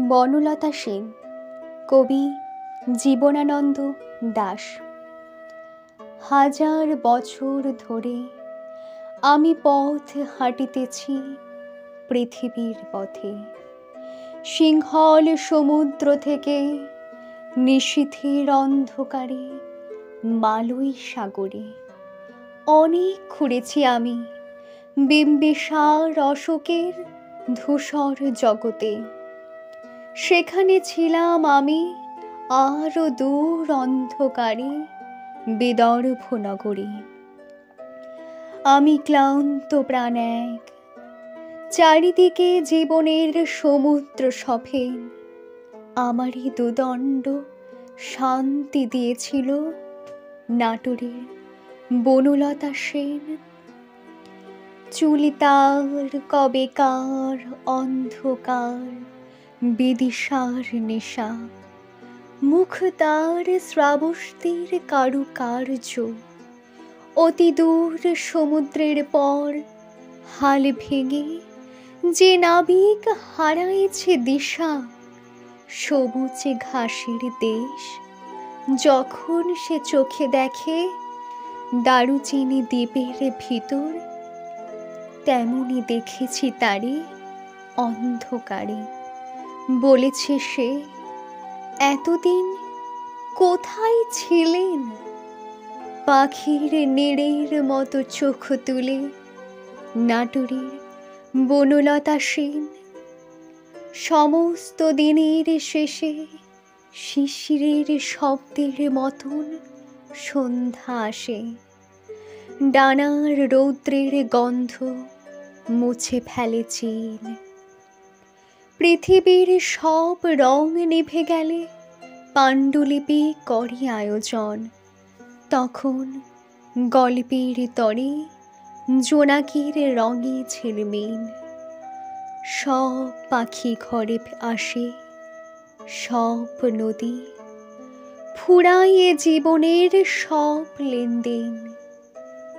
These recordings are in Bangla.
বনলতা সেন। কবি জীবনানন্দ দাশ। হাজার বছর ধরে আমি পথ হাঁটিতেছি পৃথিবীর পথে। সিংহল সমুদ্র থেকে নিশীথের অন্ধকারে মালয় সাগরে অনেক ঘুরেছি আমি বিম্বিসার অশোকের ধূসর জগতে। সেখানে ছিলাম আমি আরো দূর অন্ধকারে বিদর্ভ নগরে। আমি ক্লান্ত প্রাণ এক, চারিদিকে জীবনের সমুদ্র সফেন। আমারই দুদণ্ড শান্তি দিয়েছিল নাটোরের বনলতা সেন। চুলি তার কবেকার অন্ধকার বিদিশার নেশা, মুখ তার শ্রাবস্তির কারুকার্য। অতি দূর সমুদ্রের পর হাল ভেঙে যে নাবিক হারাইছে দিশা, সবুজ ঘাসের দেশ যখন সে চোখে দেখে দারুচিনি দ্বীপের ভিতর, তেমনি দেখেছি তারে অন্ধকারে। বলেছে সে, এতদিন কোথায় ছিলেন? পাখির নেড়ের মতো চোখ তুলে নাটোরের বনলতা সেন। সমস্ত দিনের শেষে শিশিরের শব্দের মতন সন্ধ্যা আসে। ডানার রৌদ্রের গন্ধ মুছে ফেলে চিন। পৃথিবীর সব রং নিভে গেলে পাণ্ডুলিপি করে আয়োজন। তখন গল্পের তরে জোনাকির রঙে ঝিলমিল। সব পাখি ঘরে আসে, সব নদী ফুরাইয়ে জীবনের সব লেনদেন।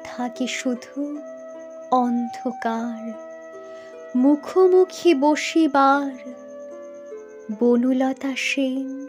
থাকে শুধু অন্ধকার, মুখোমুখি বসিবার বনলতা সেন।